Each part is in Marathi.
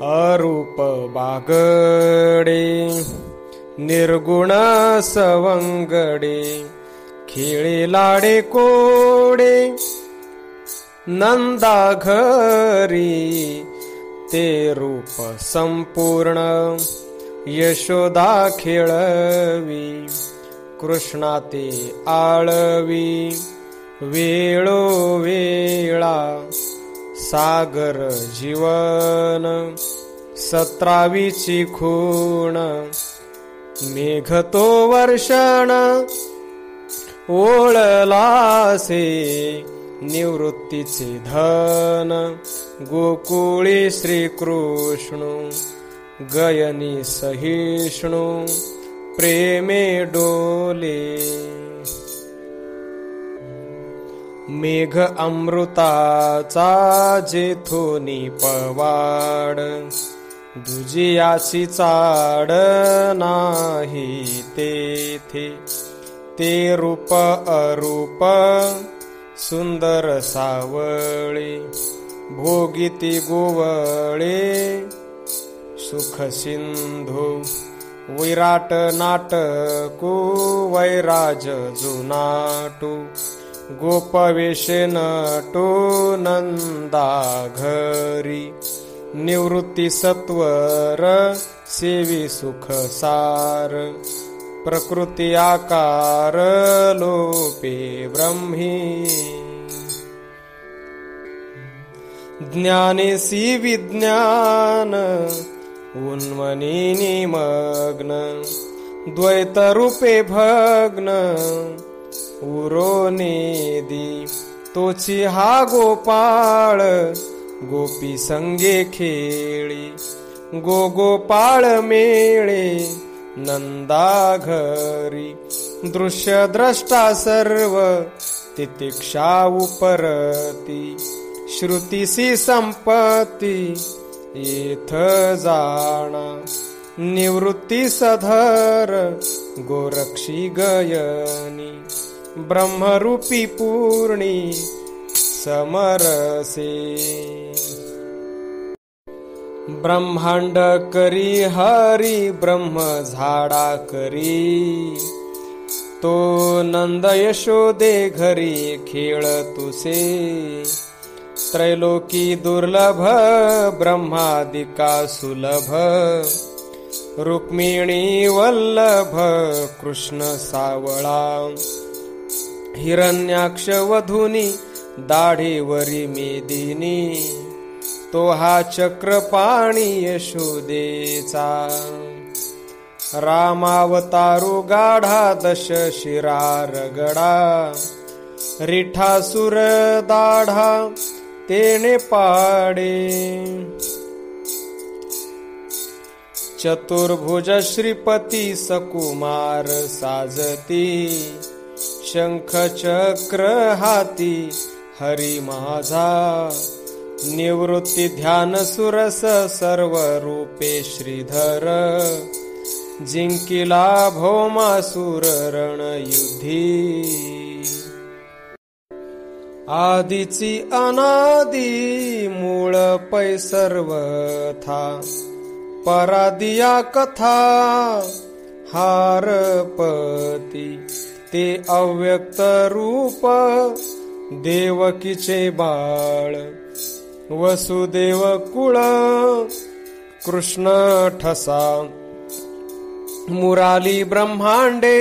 अरूप बागडे निर्गुण सवंगडे, खेळे लाडे कोडे नंदा घरी, ते रूप संपूर्ण यशोदा खेळवी, कृष्णा ते आळवी वेळोवेळा, सागर जीवन 17वीची खूण, मेघ तो वर्षण ओळलासे, निवृत्तीचे धन गोकुळी श्रीकृष्ण, गयनी सहिष्णु प्रेमे डोले, मेघ अमृताचा जेथोनी पवाड, दुजियाची चाड नाही तेथे, ते रूप अरूप सुंदर सावळे, भोगिती गोवळे सुख सिंधू, विराट नाटकू वैराज जुनाटू, गोपवेश नटू नंदा घरी, निवृत्ती सत्वर सेवी सुख सार, प्रकृती आकार लोपे ब्रह्मी, ज्ञानेसी विज्ञान उन्मनी निमग्न, द्वैत रूपे भग्न उरोनेदी, तोची हा गोपाळ गोपी संगे खेळी, गोपाळ मेळे नंदा घरी, दृश्य द्रष्टा सर्व तितिक्षा उपरती, श्रुतीसी संपत्ती येथ जाणा, निवृत्ती सधर गोरक्षी गयनी, ब्रह्मरूपी पूर्णी समरसे, ब्रह्मांड करी हरी ब्रह्म झाडा करी, तो नंद यशोदे घरी खेळ तुसे, त्रैलोकी दुर्लभ ब्रह्मादिका सुलभ, रुक्मिणी वल्लभ कृष्ण सावळा, हिरण्याक्ष वधुनी दाढीवरी मेदिनी, तो हा चक्रपाणी यशोदेचा, रामावतारू गाढा दश शिरार गडा, रिठासुर दाढा तेने पाडे, चतुर्भुज श्रीपती सकुमार साजती, शंख चक्र हाती हरी माझा, निवृत्ती ध्यान सुरस सर्व रूपे श्रीधर, जिंकिला भौमासुर रणयुधी, आदिची अनादी मूळ पै सर्वथा, परादिया कथा हारपती, ते अव्यक्त रूप देवकीचे बाळ, वसुदेव कुळ कृष्ण ठसा, मुराली ब्रह्मांडे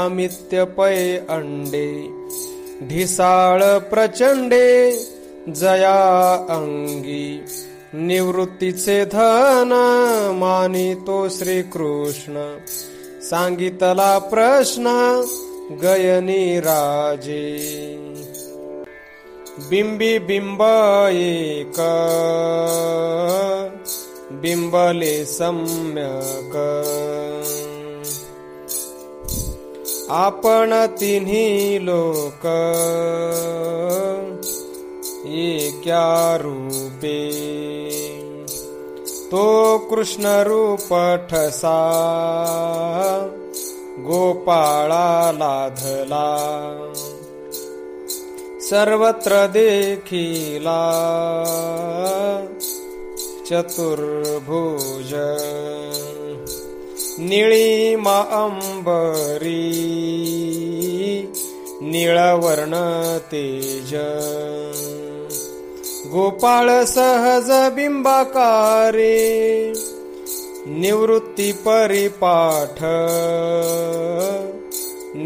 अमित्य पै अंडे, ढिसाळ प्रचंडे जया अंगी, निवृत्तीचे धन मानितो श्रीकृष्ण, सांगितला प्रश्न गयनी राजे, बिंबी बिंब एक बिंबले सम्यक, आपण तिन्ही लोक एक्या रूपे, तो कृष्ण रूप ठसा गोपाळा लाधला, सर्वत्र देखिला चतुर्भुज निळीमा अंबरी निळवर्ण तेज गोपाळ सहज बिंबाकारे निवृत्ती परिपाठ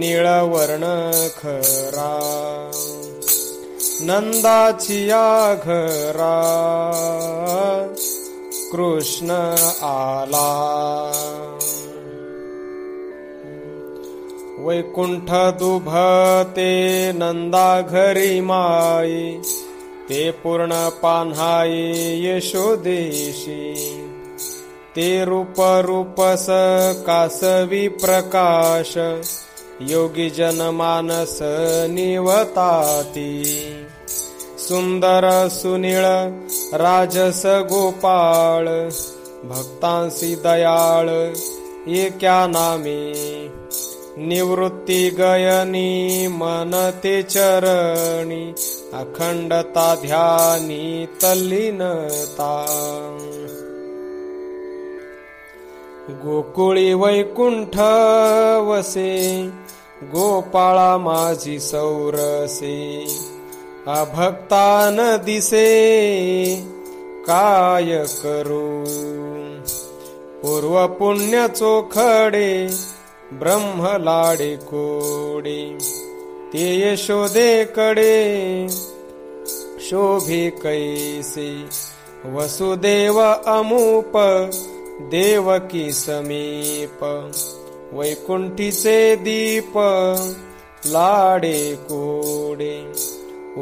निळवर्ण खरा नंदाची घरा कृष्ण आला वैकुंठ दुभते नंदा घरी माई ते पूर्ण पान्हाये यशोदेशी ते रूप रूपस कासवी प्रकाश योगी जनमानस निवताती सुंदर सुनीळ राजस गोपाळ भक्तांसी दयाळ एक्या नामे निवृत्ती गयनी मन ते चरणी अखंडता ध्यानी तल्लीनता गोकुळी वैकुंठ वसे गोपाळा माझी सौरसे अभक्तान दिसे काय करू पूर्व पुण्य चोखडे ब्रह्म लाडे कोडे ते यशोदेकडे शोभे कैसे वसुदेव अमूप देवकी समीप वैकुंठीचे दीप लाडे कोडे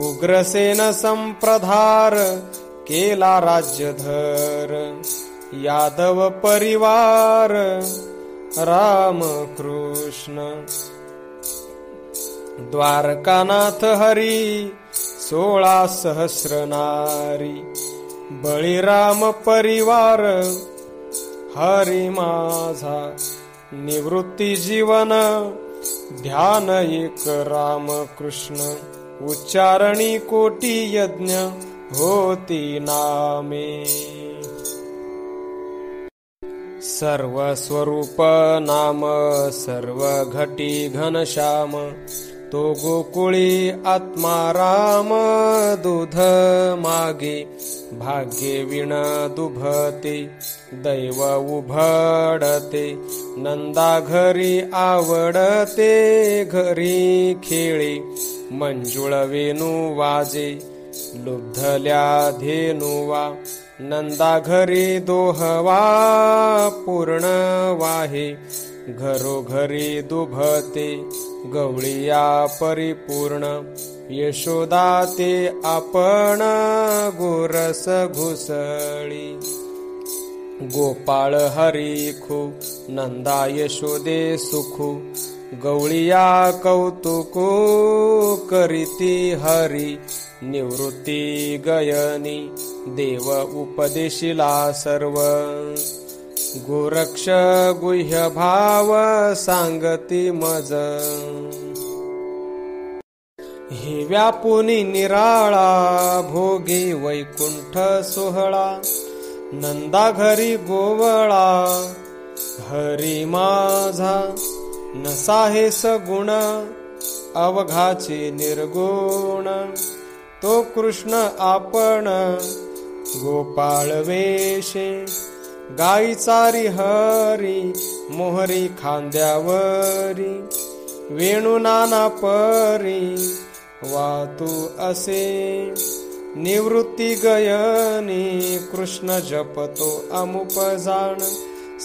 उग्रसेन संप्रधार केला राज्यधर यादव परिवार राम कृष्ण द्वारकानाथ हरी 16 सहस्र नारी बळीराम परिवार हरी माझा निवृत्ती जीवन ध्यान एक राम कृष्ण उच्चारणी कोटी यज्ञ होती नामे सर्व स्वरूप नाम सर्व घटी घनश्याम तो गोकुळी आत्मा राम दूध मागे भाग्ये विण दुभते दैव उभडते नंदा घरी आवडते घरी खेळे मंजुळ वेणू वाजे लुब्धल्या धेनुवा नंदा घरी दोहवा पूर्ण वाहे घरोघरी दुभते गवळिया परिपूर्ण यशोदा ते आपण गोरस घुसळी गोपाळ हरिखू नंदा यशोदे सुखू गवळिया कौतुको करीती हरी निवृत्ती गयनी देव उपदेशिला सर्व गोरक्ष गुह्य भाव सांगती मज हे व्यापुनी निराळा भोगी वैकुंठ सोहळा नंदा घरी गोवळा हरी माझा नसा हे सगुण अवघाचे निर्गुण तो कृष्ण आपण गोपाळ वेशे गाई चारी हरी मोहरी खांद्यावरी वेणू नाना परी वातू असे निवृत्ती गयनी कृष्ण जपतो अमुप जाण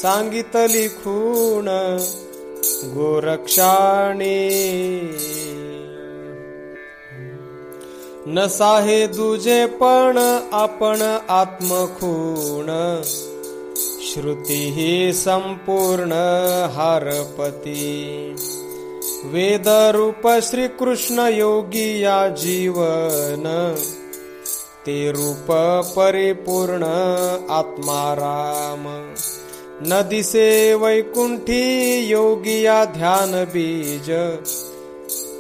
सांगितली खूण गोरक्षाने नसा हे दुजे पण आपण आत्मखूण श्रुती ही संपूर्ण हारपती वेद रूप श्री कृष्ण योगी या जीवन ते रूप परिपूर्ण आत्मा राम न दिसे वैकुंठी योगी या ध्यान बीज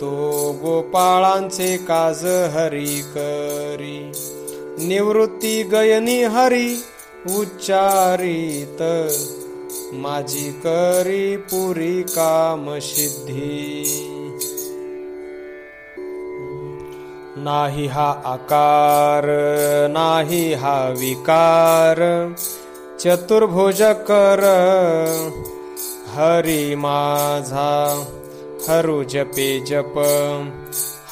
तो गोपाळांचे काज हरी करी निवृत्ती गयनी हरी उच्चारित माझी करी पुरी काम सिद्धी. नाही हा आकार नाही हा विकार चतुर्भुज कर हरी माझा. हरु जपे जप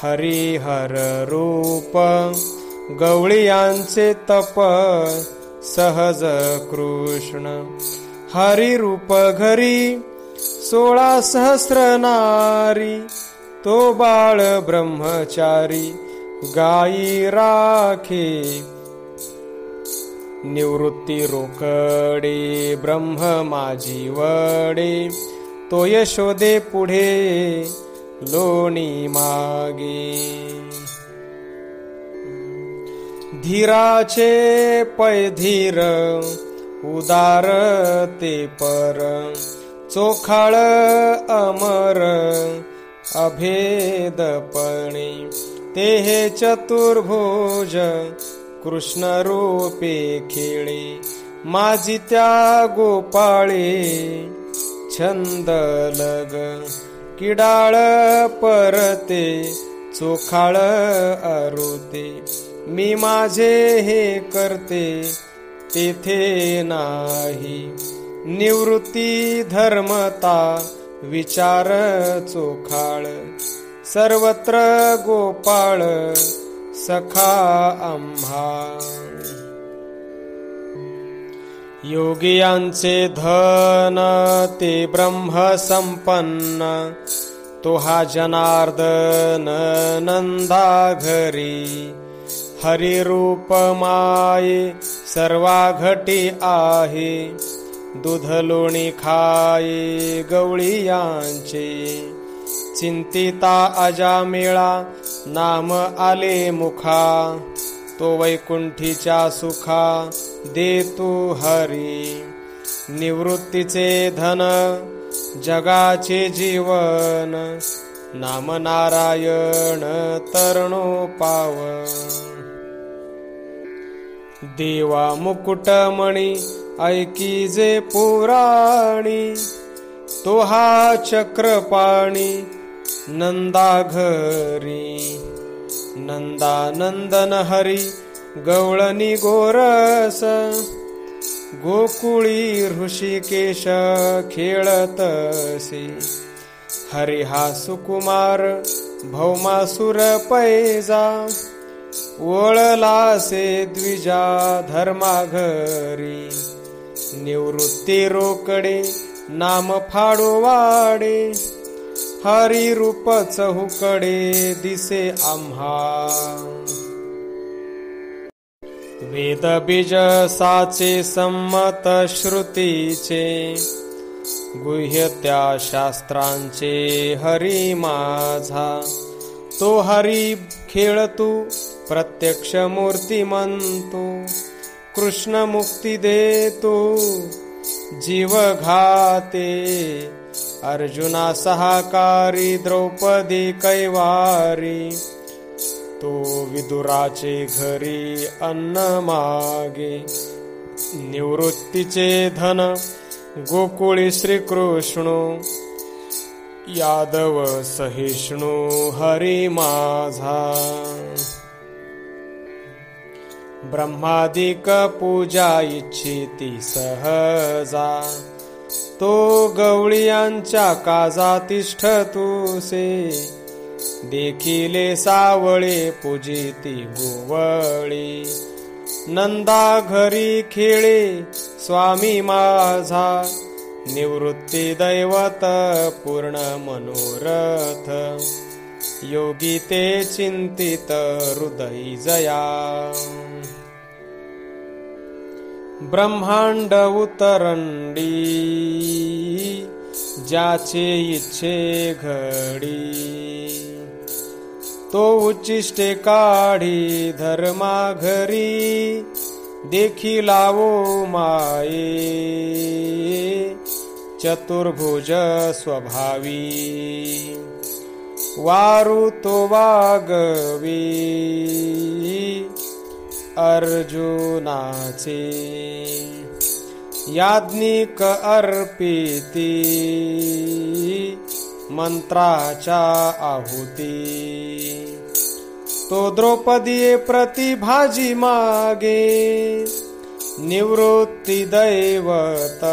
हरिहर रूप गवळियांचे तप सहज कृष्ण. हरी रूप घरी 16 सहस्र नारी तो बाळ ब्रह्मचारी गाई राखे. निवृत्ती रोकडे ब्रह्म माझी वडे तो यशोदे पुढे लोणी मागे. धीराचे पैधीर उदार ते पर चोखाळ अमर अभेदपणे ते हे चतुर्भुज कृष्ण रूपे खेळे. माझी त्या गोपाळे छंद लग किडाळ परते चोखाळ अरुते. मी माझे हे करते तेथे नाही निवृत्ती धर्मता विचार चोखाळ. सर्वत्र गोपाळ सखा आम्हा. योगियांचे धन ते ब्रह्म संपन्न तो हा जनार्दन नंदा घरी. हरिरूप माये सर्वा घटी आहे दूध लोणी खाये गवळियांचे. चिंतिता अजामेळा नाम आले मुखा तो वैकुंठीच्या सुखा देतो हरी. निवृत्तीचे धन जगाचे जीवन नाम नारायण तरणो पाव. देवा मुकुटमणी ऐकी जे पुराणी तो हा चक्रपाणी नंदा घरी. नंदानंदन हरी गवळणी गोरस गोकुळी ऋषिकेश खेळतसी. हरी हा सुकुमार भौमासुर पैजा ओळलासे द्विजा धर्मा घरी. निवृत्ती रोकडे नाम फाडो वाडे हरी रूप चहुकडे दिसे आम्हा. वेद बीज साचे संमत श्रुतीचे गुह्य त्या शास्त्रांचे हरी माझा. तो हरी खेळतू प्रत्यक्ष मूर्तिमंतो कृष्ण मुक्ती देतो जीव घाते. अर्जुना सहाकारी द्रौपदी कैवारी तो विदुराचे घरी अन्न मागे. निवृत्तीचे धन गोकुळी श्रीकृष्ण यादव सहिष्णू हरी माझा. ब्रह्मादिक पूजा इच्छिती सहजा तो गवळियांच्या काजा तिष्ठतुसे. देखिले सावळे पूजिती गोवळी नंदा घरी खेळे स्वामी माझा. निवृत्ती दैवत पूर्ण मनोरथ योगी ते चिंतित हृदय जया. ब्रह्मांड उतरंडी ज्याचे इच्छे घडी तो उच्चिष्टे काढी धर्मा घरी. देखी लावो माये चतुर्भुज स्वभावी वारू तो वागवी अर्जुनाचे याज्ञिक अर्पिती मंत्राच्या आहुती तो द्रौपदी प्रतिभाजी मागे निवृत्ती दैवत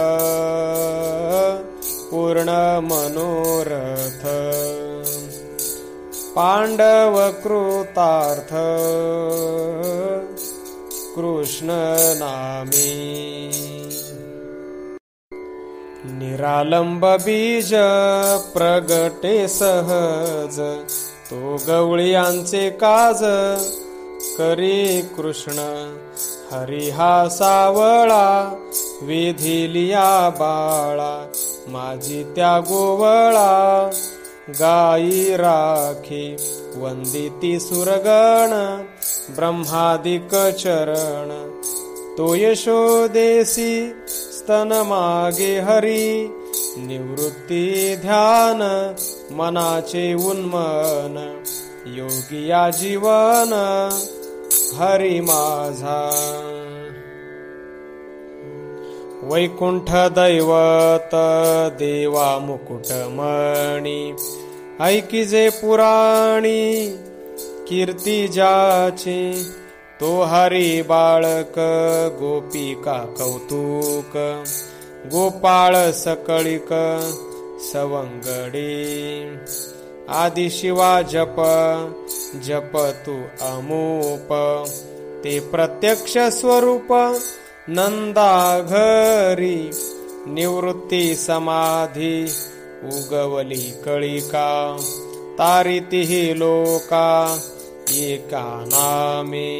पूर्ण मनोरथ पांडव कृतार्थ कृष्ण नामे निरालंब बीज प्रगटे सहज तो गवळ्यांचे काज करी कृष्ण हरी हा सावळा वेधिलिया बाळा माझी त्या गोवळा गाई राखी वंदिती सुरगण ब्रह्मादिक चरण तो यशोदेसी स्तन मागे हरी निवृत्ती ध्यान मनाचे उन्मन योगिया जीवन हरी माझा वैकुंठ दैवत देवा मुकुटमणी ऐकिजे पुराणी कीर्ती ज्याची तो हरी बाळक गोपिका कौतुक गोपाळ सकळिक सवंगडी आदि शिवा जप जप तू अमूप ते प्रत्यक्ष स्वरूप नंदा घरी निवृत्ती समाधी उगवली कळिका तारितीही लोका एका नामे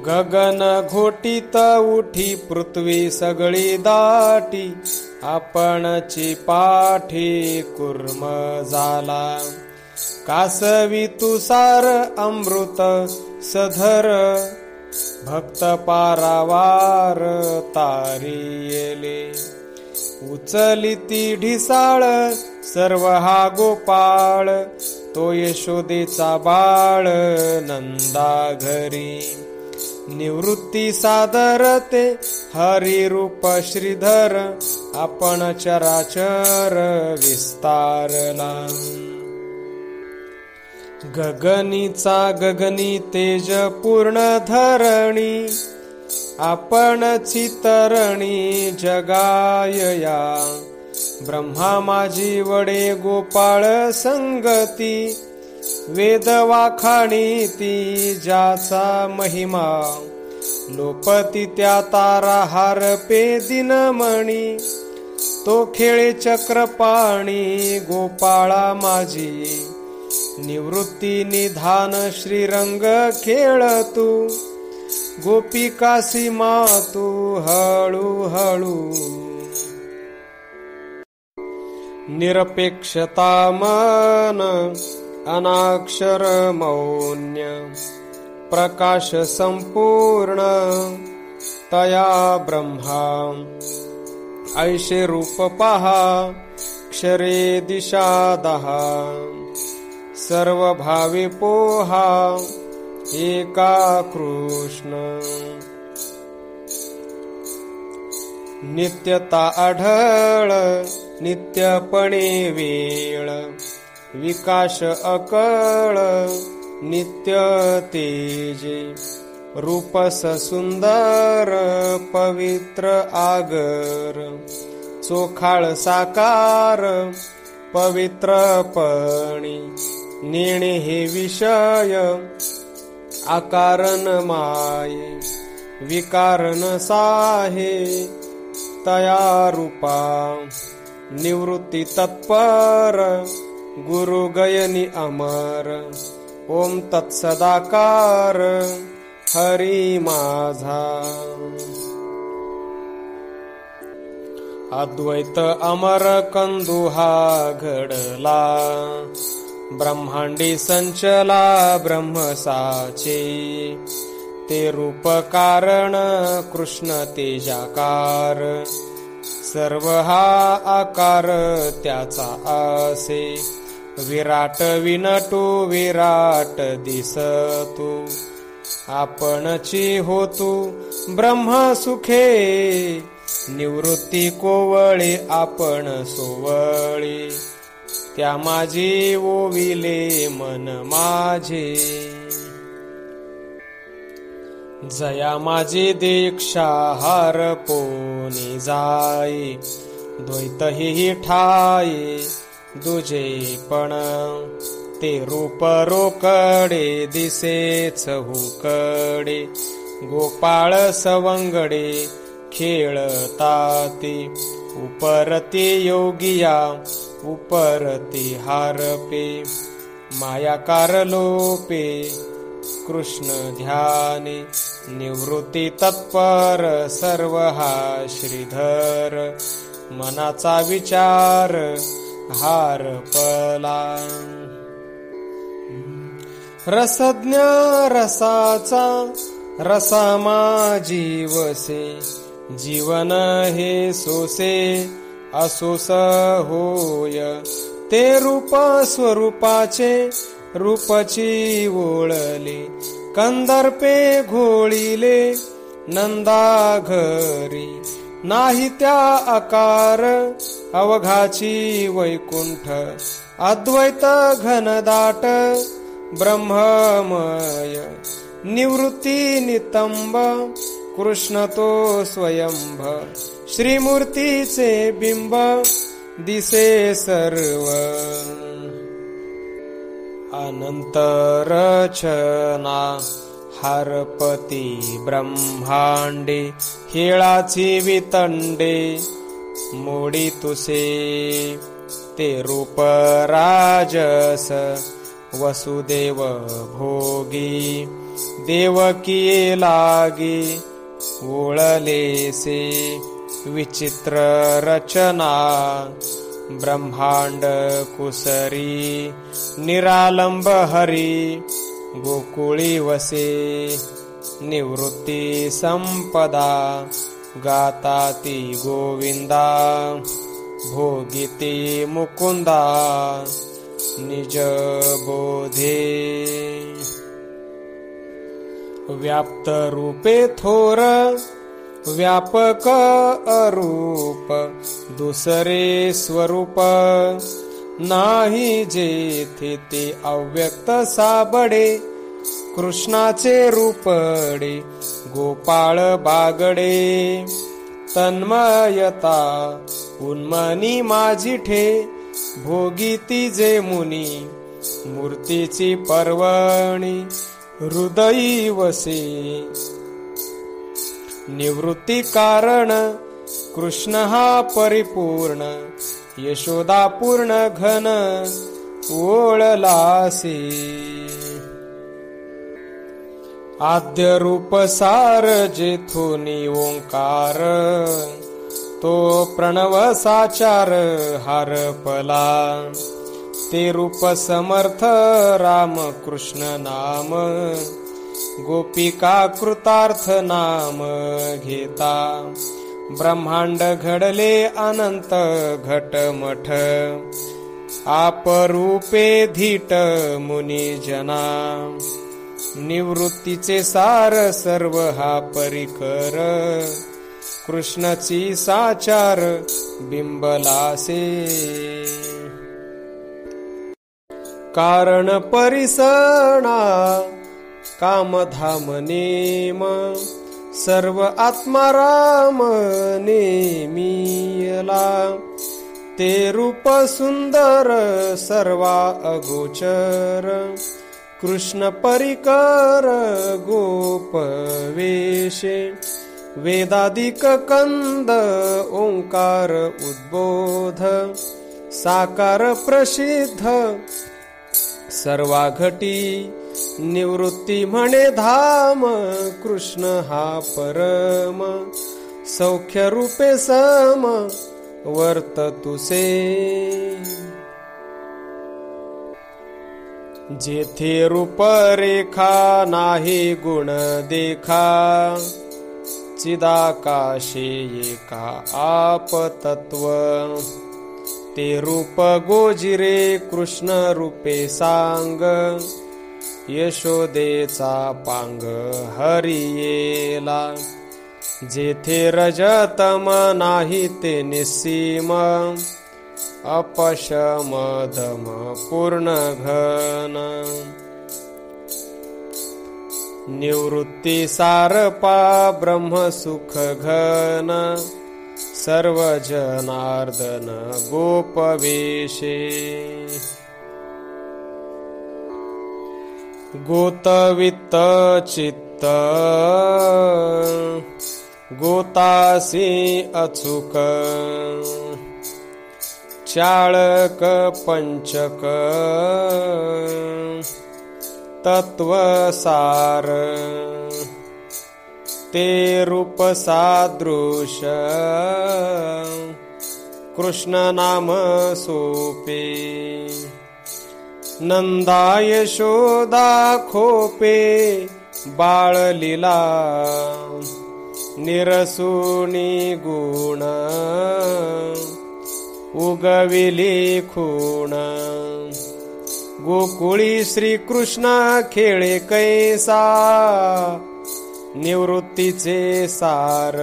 गगन घोटीत उठी पृथ्वी सगळी दाटी आपणची पाठी कुर्म झाला कासवी तुसार अमृत सधर भक्त पारावार तारियेले उचली ती ढिसाळ सर्व हा गोपाळ तो यशोदेचा बाळ नंदा घरी निवृत्ती सादरते हरी रूप श्रीधर आपण चराचर विस्तारला गगनीचा गगनी तेज पूर्ण धरणी आपण चितरणी जगायया ब्रह्मा माझी वडे गोपाळ संगती वेद वाखाणी ती ज्याचा महिमा लोपती त्या तारा हारपे दिनमणी तो खेळे चक्रपाणी गोपाळा माझी निवृत्ती निधान श्रीरंग खेळ तू गोपिकासी मातू हळू हळू निरपेक्षता मन अनाक्षर मौन्य प्रकाश संपूर्ण तया ब्रह्मा ऐशे रूप पहा क्षरे दिशा दहा सर्व भावे पोहा एका कृष्ण नित्यता आढळ नित्यपणे वेळ विकाश अकळ नित्य तेजे रूपस सुंदर पवित्र आगर चोखाळ साकार पवित्रपणी नेणे हे विषय आकारण माये विकारण साहे तया रूपा निवृत्ती तत्पर गुरु गयनी अमर ओम तत्सदाकार हरी माझा अद्वैत अमर कंदुहा घडला ब्रह्मांडी संचला ब्रह्मसाचे ते रूप कारण कृष्ण तेजाकार सर्व हा आकार त्याचा असे विराट विनटू विराट दिसतू आपणची होतू ब्रह्म सुखे निवृत्ती कोवळे आपण सोवळे त्या माझी ओविले मन माझे जया माझी दीक्षा हरपोनी जाई द्वैत ही ठाई दुजेपण ते रूप रोकडे दिसेच हुकडे गोपाळ सवंगडे खेळताती उपरती योगिया उपरती हारपे मायाकार लोपे कृष्ण ध्याने निवृत्ती तत्पर सर्व हा श्रीधर मनाचा विचार हारपला रसज्ञ रसाचा रसामा जीवसे जीवन हे सोसे असोस होय ते रूप स्वरूपाचे रूपची ओळले कंदर्पे घोळीले नंदा घरी नाही त्या आकार अवघाची वैकुंठ अद्वैत घनदाट ब्रह्ममय निवृत्ती नितंब कृष्ण तो स्वयंभ श्रीमूर्तीचे बिंब दिसे सर्व अनंत रचना हरपती ब्रह्मांडे हेळाची वितंडे मोडी तुसे ते रूप राजस वसुदेव भोगी देवकी लागी ओळलेसे विचित्र रचना ब्रह्मांड कुसरी निरालंब हरी गोकुळी वसे निवृत्ती संपदा गाताती गोविंदा भोगिती मुकुंदा निज बोधे व्याप्त रूपे थोर व्यापक अरूप दुसरे स्वरूप नाही जेथे ते अव्यक्त साबडे कृष्णाचे रूपडे गोपाळ बागडे तन्मयता उन्मनी माझी ठे भोगीती जे मुनी मूर्तीची पर्वणी हृदयी वसे निवृत्ती कारण कृष्ण हा परिपूर्ण यशोदा पूर्ण घन ओळलासे आद्य रूप सार जेथोनी ओंकार तो प्रणव साचार हारपला ते रूप समर्थ राम कृष्ण नाम गोपिका कृतार्थ नाम घेता ब्रह्मांड घडले अनंत घटमठ आपरूपे धीट मुनी जना निवृत्तीचे सार सर्व हा परिकर कृष्णाची साचार बिंबलासे कारण परिसणा कामधाम नेम सर्व आत्माराम नेमियला ते रूप सुंदर सर्वा अगोचर कृष्ण परिकर गोप वेशे वेदादिक कंद ओंकार उद्बोध साकार प्रसिद्ध सर्वा घटी निवृत्ती म्हणे धाम कृष्ण हा परम सौख्य रूपे सम वर्त तुसे जेथे रूप रेखा नाही गुण देखा चिदाकाशे एका आप तत्व ते रूप गोजिरे कृष्ण रूपे सांग, यशोदेचा पांग हरियेला. जेथे रजतम नाही ते निस्सीम, अपशम दम पूर्ण घन. निवृत्ती सारपा ब्रह्म सुख घन, सर्व जनार्दन गोपवेशे. गोतवित्त चित्त गोतासी अचूक, चाळक पंचक तत्वसार. ते रूप सादृश कृष्ण नाम सोपे. नंदा यशोदा खोपे बाळलीला, निरसुनी गुण उगविली खूण. गोकुळी श्रीकृष्ण खेळे कैसा, निवृत्तीचे सार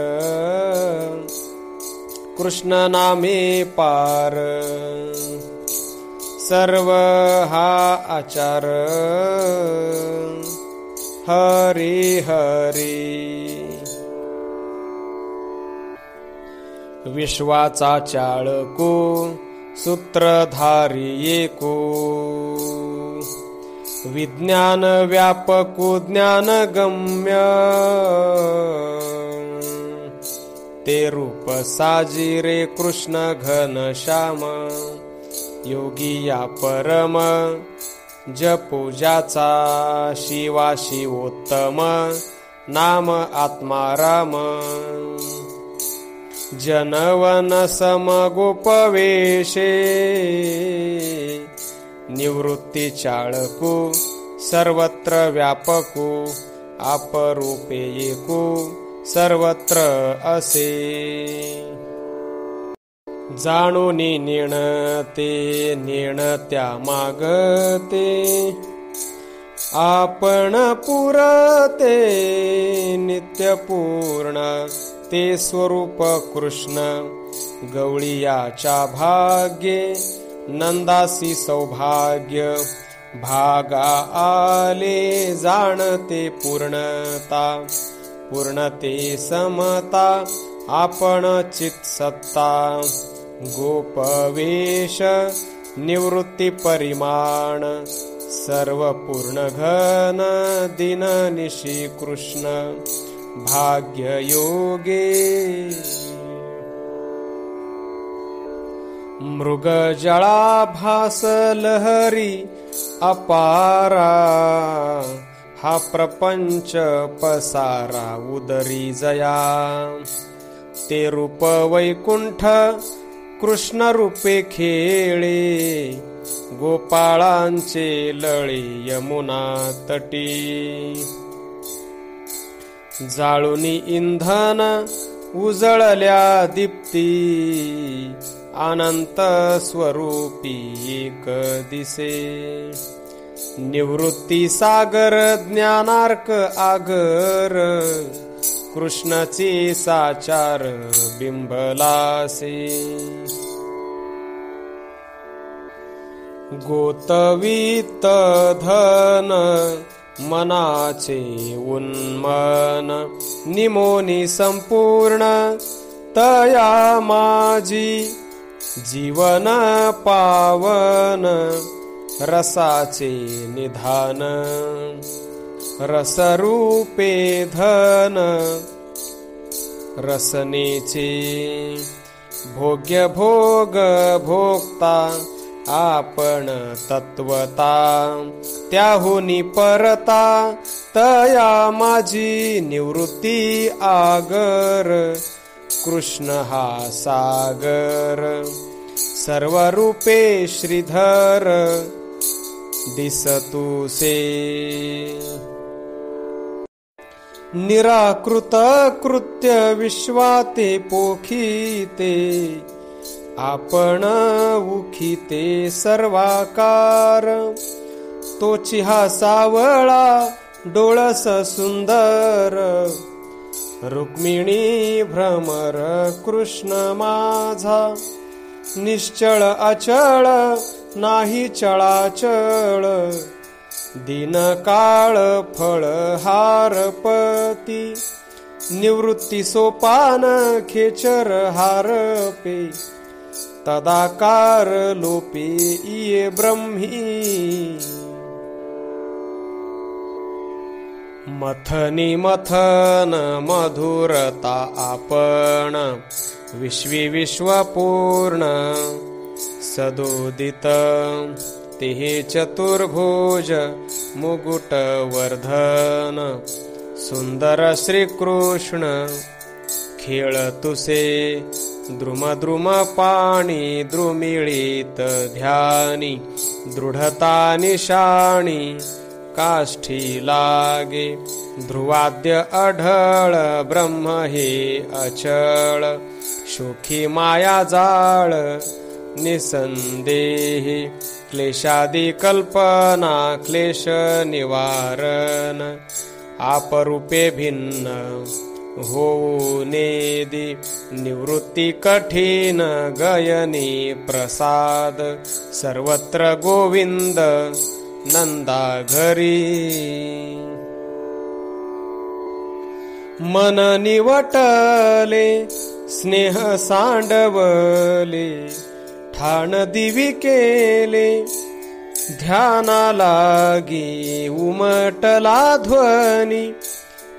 कृष्ण नामे पार. सर्व हा आचार हरी हरी. विश्वाचा चाळको सूत्रधारी एको, विज्ञान व्यापको ज्ञान गम्य. ते रूप साजिरे कृष्ण घनश्याम, योगिया परम जपूजाचा. शिवा शिवोत्तम नाम आत्माराम, जनवन समगोपवेशे. निवृत्ती चाळको सर्वत्र व्यापको, आपरूपे एको सर्वत्र असे. जाणूनी नेणते नेणत्या मागते, आपण पुरते नित्यपूर्ण. ते स्वरूप कृष्ण गवळीयाच्या भाग्ये, नंदासी सौभाग्य भागा आले. जाणते पूर्णता पूर्णते समता, आपण चित्सत्ता. गोपवेश निवृत्ती परिमाण, सर्व पूर्ण घन दिननिशी कृष्ण भाग्य योगे. मृग जळा भास लहरी अपारा, हा प्रपंच पसारा उदरी जया. ते रूप वैकुंठ कृष्ण रूपे खेळे, गोपाळांचे लळे यमुना तटी. जाळुनी इंधन उजळल्या दीप्ती, अनंत स्वरूपी एक दिसे. निवृत्ती सागर ज्ञानार्क आगर, कृष्णाचे साचार बिंबलासे. गोतवित्त धन मनाचे उन्मन, निमोनी संपूर्ण तया माझी. जीवन पावन रसाचे निधान, रसरूपे धन रसनेचे. भोग्य भोग भोगता आपण तत्वता, त्याहुनी परता तया माझी. निवृत्ती आगर कृष्ण हा सागर, सर्व रूपे श्रीधर दिसतुसे. निराकृत कृत्य विश्वाते पोखीते, आपण उखिते सर्वाकार, तोची हा सावळा डोळस सुंदर, रुक्मिणी भ्रमर कृष्ण माझा, निश्चळ अचळ नाही चळाचळ, दिन काळ फळ हारपती, निवृत्ती सोपान खेचर हारपे, तदाकार लोपे इये ब्रह्मी. मथनी मथन मधुरता आपण, विश्वी विश्वपूर्ण सदोदित, तेहे चतुर्भुज मुकुट वर्धन, सुंदर श्रीकृष्ण खेळ तुसे, द्रुम द्रुम पाणी द्रुमिळीत ध्यानी, दृढता निशाणी काष्ठी लागे, ध्रुवाद्य अढळ ब्रह्म हे अचळ, शोखी माया जाळ निसंदेही, क्लेशादी कल्पना क्लेश निवारण, आपरूपे भिन्न होऊ नेदी, निवृत्ती कठीण गयनी प्रसाद, सर्वत्र गोविंद नंदा घरी. मन निवटले स्नेह सांडवले, ठाण दिवी केले ध्याना लागी, उमटला ध्वनी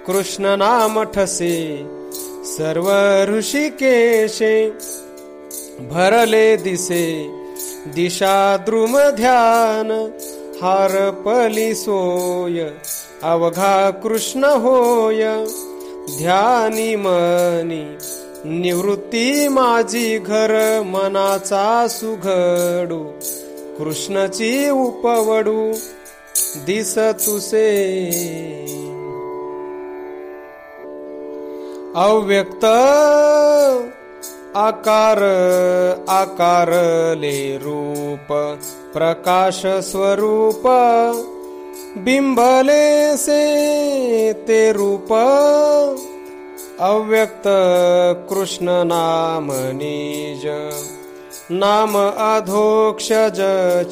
कृष्ण नाम ठसे, सर्व ऋषिकेशे भरले दिसे, दिशा द्रुम ध्यान हारपली सोय, अवघा कृष्ण होय ध्यानी मनी, निवृत्ती माझी घर मनाचा सुघडू, कृष्णची उपवडू दिस तुसे. अव्यक्त आकार आकारले रूप, प्रकाश स्वरूप बिंबले से ते रूप, अव्यक्त कृष्ण नाम निज, नाम अधोक्षज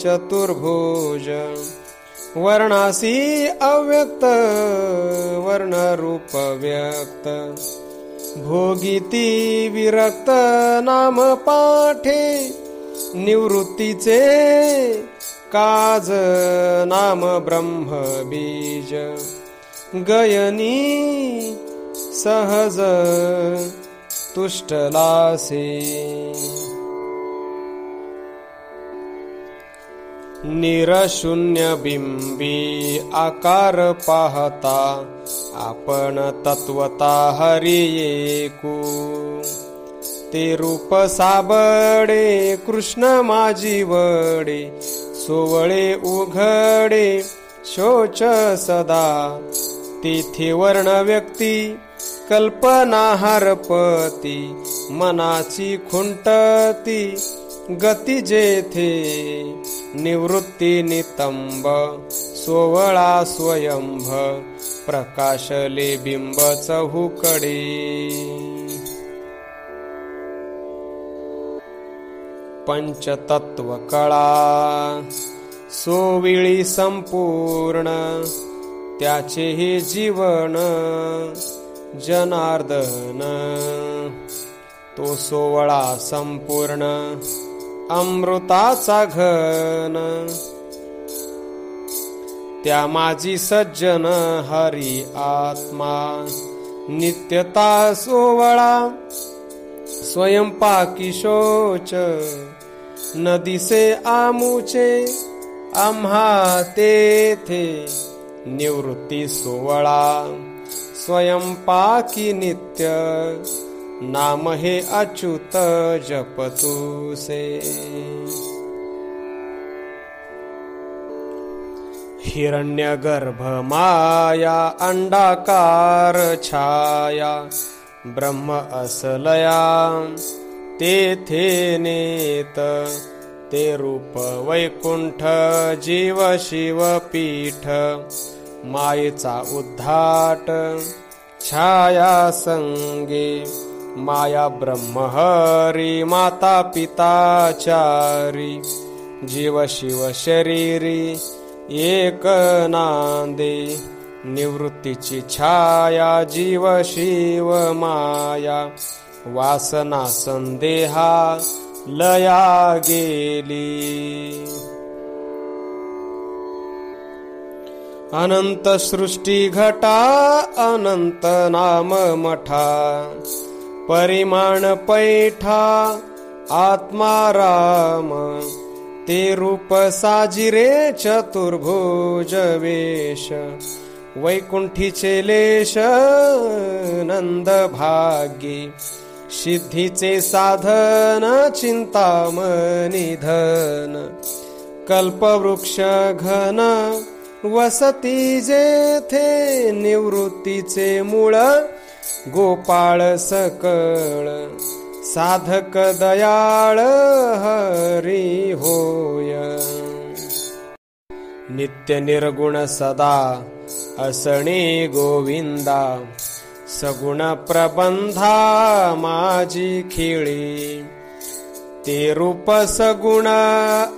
चतुर्भुज, वर्णासी अव्यक्त वर्ण रूप व्यक्त, भोगिती विरक्त नाम पाठे, निवृत्तीचे काज नाम ब्रह्म बीज, गयनी सहज तुष्टलासे. निरशून्य बिंबी आकार पाहता, आपण तत्वता हरी एकू, ते रूप साबडे कृष्ण माझी वडे, सोवळे उघडे शोच सदा, तेथे वर्ण व्यक्ती कल्पना हरपती, मनाची खुंटती गती जेथे, निवृत्ती नितंब सोवळा स्वयंभ, प्रकाशले बिंब चहूकडे. पंचतत्व कळा सोविळी संपूर्ण, त्याचे हे जीवन जनार्दन, तो सोवळा संपूर्ण अमृताचा घन, त्या माझी सज्जन हरी आत्मा, नित्यता सोवळा स्वयंपाकी शोच, न दिसे आमुचे आम्हा तेथे, निवृत्ती सोवळा स्वयंपाकी नित्य, नाम हे अच्युत जपतुसे. हिरण्यगर्भ माया अंडाकार छाया, ब्रह्म असलया तेथे नेत ते रूप वैकुंठ जीव शिव पीठ मायेचा उद्धाट छाया संगे माया ब्रह्म हरी माता पिताचारी जीव शिव शरीरी एक नांदे निवृत्तीची छाया जीव शिव माया वासना संदेहा लया गेली अनंत सृष्टी घटा अनंत नाम मठा परिमाण पैठा आत्मा राम ते रूप साजिरे चतुर्भुज वेश वैकुंठीचे लेश नंद भाग्ये सिद्धीचे साधन चिंतामणी धन कल्पवृक्ष घन वसती जेथे निवृत्तीचे मूळ गोपाळ सकळ साधक दयाळ हरी होय नित्य निर्गुण सदा असणे गोविंदा सगुण प्रबंधा माझी खेळी ते रूप सगुण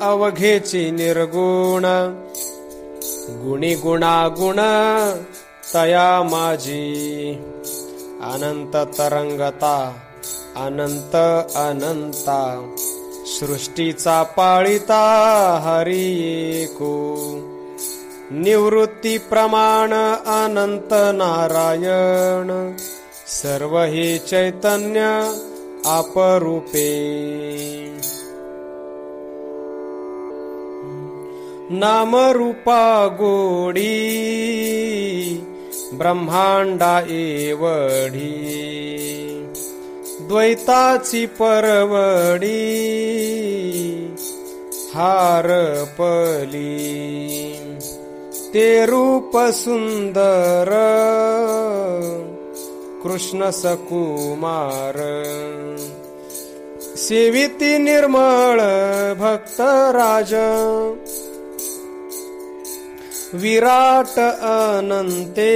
अवघेची निर्गुण गुणी गुणागुण तया माझी अनंत तरंगता अनंत अनंता सृष्टीचा पाळिता हरी एको निवृत्ती प्रमाण अनंत नारायण सर्व हे चैतन्य आपरूपे नामरूपा गोडी ब्रह्मांडा एवढी द्वैताची परवडी हारपली ते रूप सुंदर कृष्ण सकुमार सेविती निर्मळ भक्तराज विराट अनंते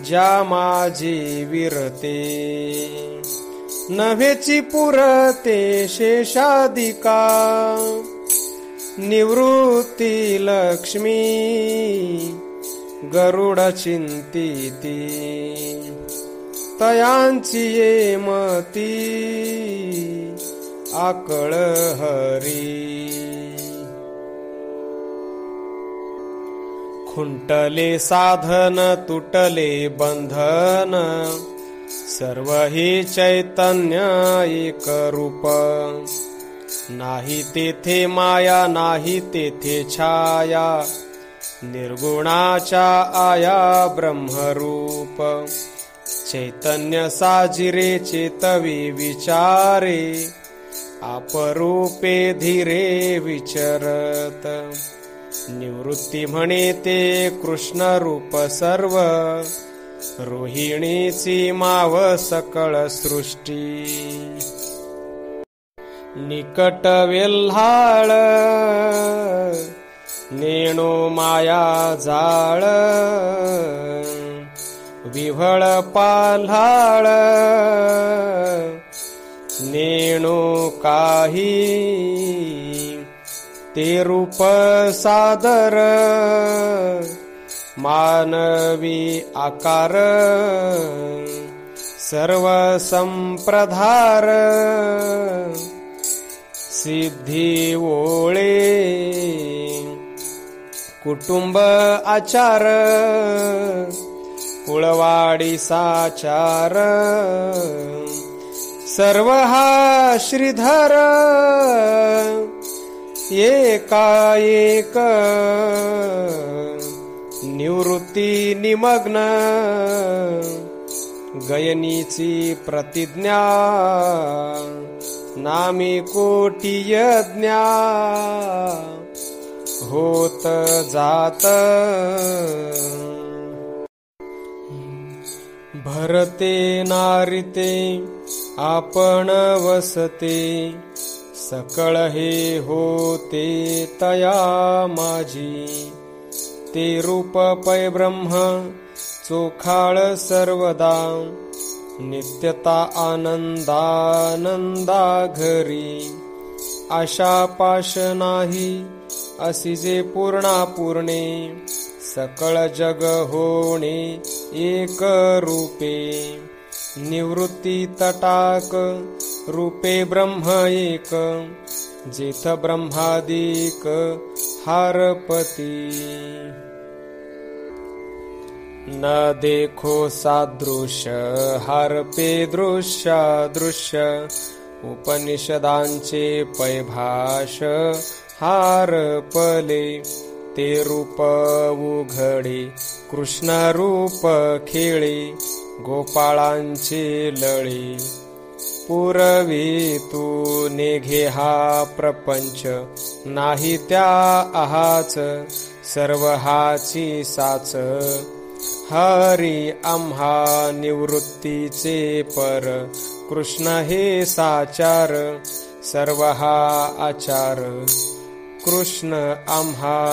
ज्या माझी विरते नव्हेची पुरते शेषादिका निवृत्ती लक्ष्मी गरुड चिंतिती तयांची ये मती आकळ हरी खुंटले साधन तुटले बंधन सर्व ही चैतन्य एक रूप नाही तेथे माया नाही तेथे छाया निर्गुणाच्या आया ब्रह्मरूप चैतन्य साजिरे चेतवी विचारे आपरूपे धीरे विचरत निवृत्ती म्हणे ते कृष्ण रूप सर्व रोहिणीची माव सकळ सृष्टी निकट वेल्हाळ नेणो माया जाळ विव्हळ पाल्हाळ नेणो काही ते रूप सादर मानवी आकार सर्व संप्रधार सिद्धी ओळे कुटुंब आचार कुळवाडी साचार सर्व हा श्रीधर एकाएक निवृत्ती निमग्न गयनीची प्रतिज्ञा नामी कोटी यज्ञा होत जात भरते नारिते आपण वसते, सकळ हे होते तया माझी. ते रूप पै ब्रह्म चोखाळ सर्वदा, नित्यता आनंदानंदा घरी. आशा पाश नाही असी जे पूर्णापूर्णे, सकळ जग होणे एक रूपे. निवृत्ती तटाक रूपे ब्रह्म एक, जेथ ब्रह्मादिक हारपती. न देखो सादृश्य हारपे दृश्य, उपनिषदांचे पैभाष हारपले. ते रूप उघडे कृष्ण रूप खेळे, गोपाळांचे लळे. पुरवी तू नेघे हा प्रपंच, नाही त्या आहाच सर्व हाची साच. हरी आम्हा निवृत्तीचे पर, कृष्ण हे साचार सर्व हा आचार. कृष्ण आम्हा